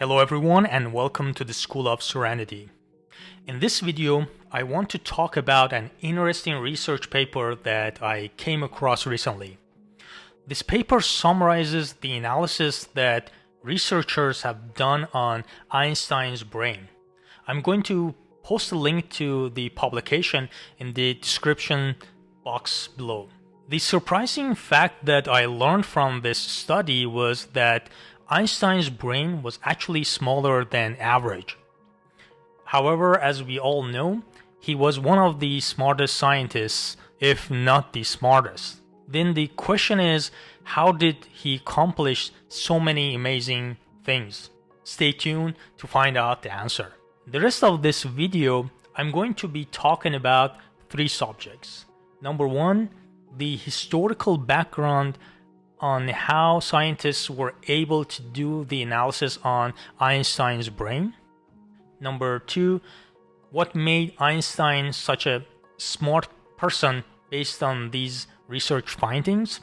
Hello everyone and welcome to the School of Serenity. In this video, I want to talk about an interesting research paper that I came across recently. This paper summarizes the analysis that researchers have done on Einstein's brain. I'm going to post a link to the publication in the description box below. The surprising fact that I learned from this study was that Einstein's brain was actually smaller than average. However, as we all know, he was one of the smartest scientists, if not the smartest. Then the question is, how did he accomplish so many amazing things? Stay tuned to find out the answer. The rest of this video, I'm going to be talking about three subjects. Number one, the historical background on how scientists were able to do the analysis on Einstein's brain. Number two, what made Einstein such a smart person based on these research findings.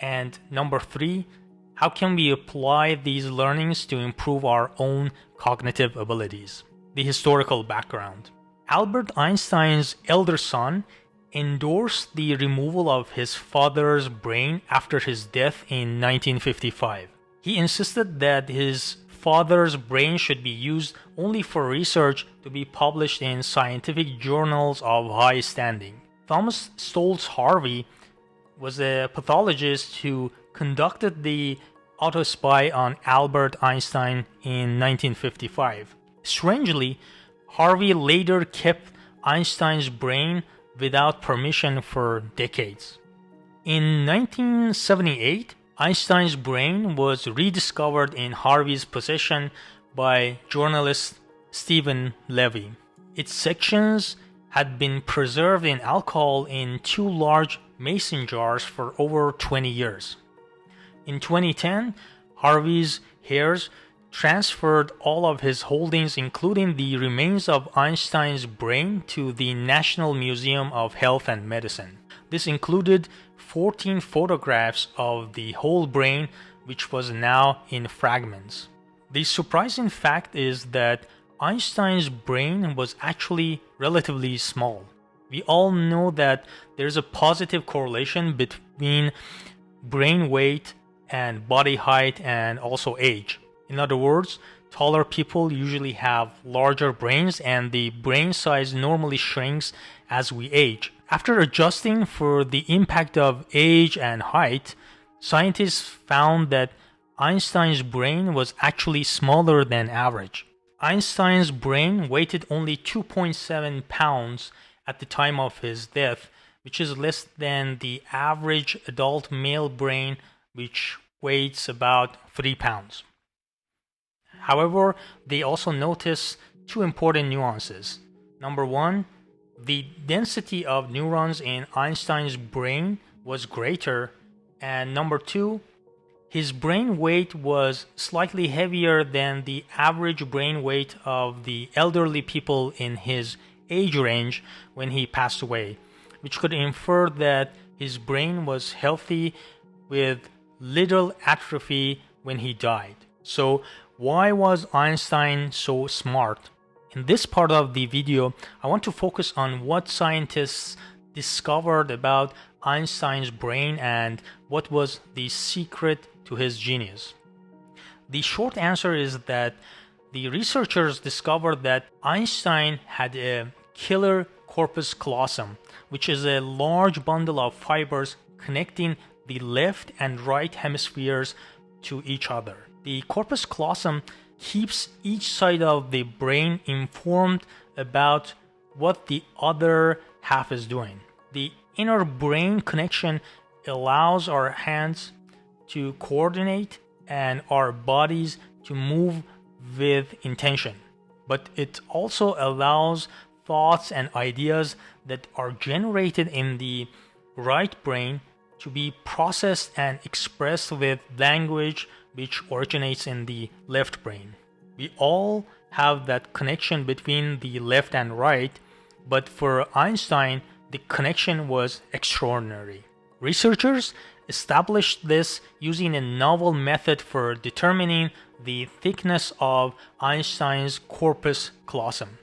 And number three, how can we apply these learnings to improve our own cognitive abilities? The historical background. Albert Einstein's elder son endorsed the removal of his father's brain after his death in 1955. He insisted that his father's brain should be used only for research to be published in scientific journals of high standing. Thomas Stoltz Harvey was a pathologist who conducted the autopsy on Albert Einstein in 1955. Strangely, Harvey later kept Einstein's brain without permission for decades. In 1978, Einstein's brain was rediscovered in Harvey's possession by journalist Stephen Levy. Its sections had been preserved in alcohol in two large mason jars for over 20 years. In 2010, Harvey's heirs transferred all of his holdings, including the remains of Einstein's brain, to the National Museum of Health and Medicine. This included 14 photographs of the whole brain, which was now in fragments. The surprising fact is that Einstein's brain was actually relatively small. We all know that there's a positive correlation between brain weight and body height and also age. In other words, taller people usually have larger brains and the brain size normally shrinks as we age. After adjusting for the impact of age and height, scientists found that Einstein's brain was actually smaller than average. Einstein's brain weighed only 2.7 pounds at the time of his death, which is less than the average adult male brain, which weighs about 3 pounds. However, they also notice two important nuances. Number one, the density of neurons in Einstein's brain was greater, and number two, his brain weight was slightly heavier than the average brain weight of the elderly people in his age range when he passed away, which could infer that his brain was healthy with little atrophy when he died. So, why was Einstein so smart? In this part of the video, I want to focus on what scientists discovered about Einstein's brain and what was the secret to his genius. The short answer is that the researchers discovered that Einstein had a killer corpus callosum, which is a large bundle of fibers connecting the left and right hemispheres to each other. The corpus callosum keeps each side of the brain informed about what the other half is doing. The inner brain connection allows our hands to coordinate and our bodies to move with intention. But it also allows thoughts and ideas that are generated in the right brain to be processed and expressed with language which originates in the left brain. We all have that connection between the left and right, but for Einstein, the connection was extraordinary. Researchers established this using a novel method for determining the thickness of Einstein's corpus callosum.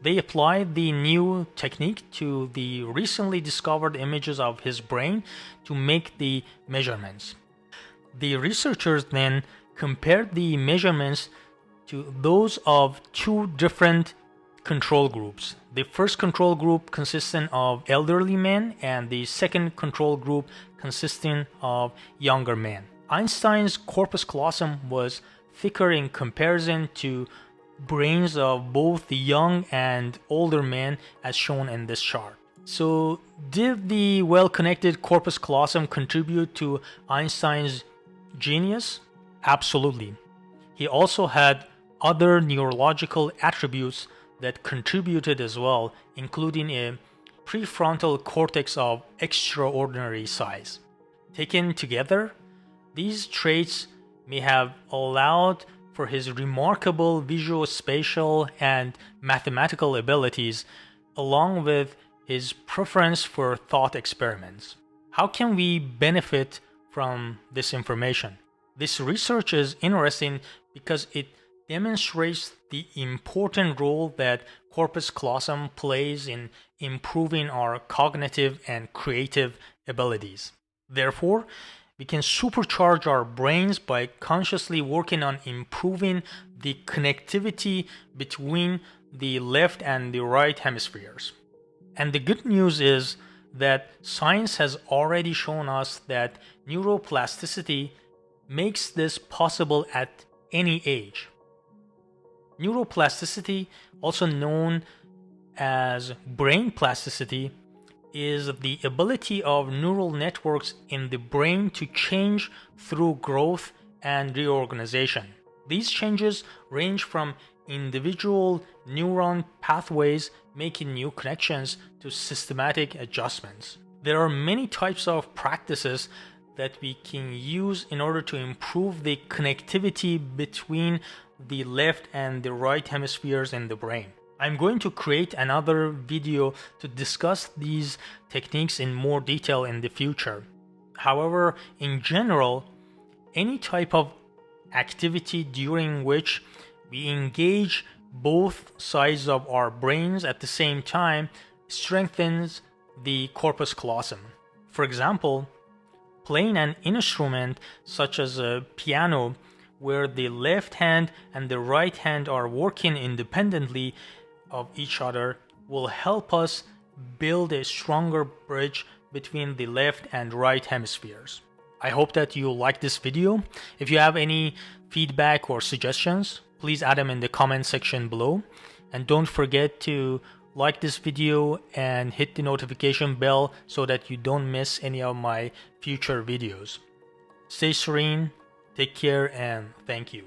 They applied the new technique to the recently discovered images of his brain to make the measurements. The researchers then compared the measurements to those of two different control groups. The first control group consisting of elderly men and the second control group consisting of younger men. Einstein's corpus callosum was thicker in comparison to brains of both the young and older men as shown in this chart. So did the well-connected corpus callosum contribute to Einstein's genius? Absolutely. He also had other neurological attributes that contributed as well, including a prefrontal cortex of extraordinary size. Taken together, these traits may have allowed for his remarkable visuospatial and mathematical abilities, along with his preference for thought experiments. How can we benefit from this information? This research is interesting because it demonstrates the important role that corpus callosum plays in improving our cognitive and creative abilities. Therefore, we can supercharge our brains by consciously working on improving the connectivity between the left and the right hemispheres. And the good news is that science has already shown us that neuroplasticity makes this possible at any age. Neuroplasticity, also known as brain plasticity, is the ability of neural networks in the brain to change through growth and reorganization. These changes range from individual neuron pathways making new connections to systematic adjustments. There are many types of practices that we can use in order to improve the connectivity between the left and the right hemispheres in the brain. I'm going to create another video to discuss these techniques in more detail in the future. However, in general, any type of activity during which we engage both sides of our brains at the same time strengthens the corpus callosum. For example, playing an instrument such as a piano, where the left hand and the right hand are working independently of each other, will help us build a stronger bridge between the left and right hemispheres. I hope that you like this video. If you have any feedback or suggestions, please add them in the comment section below. And don't forget to like this video and hit the notification bell so that you don't miss any of my future videos. Stay serene, take care, and thank you.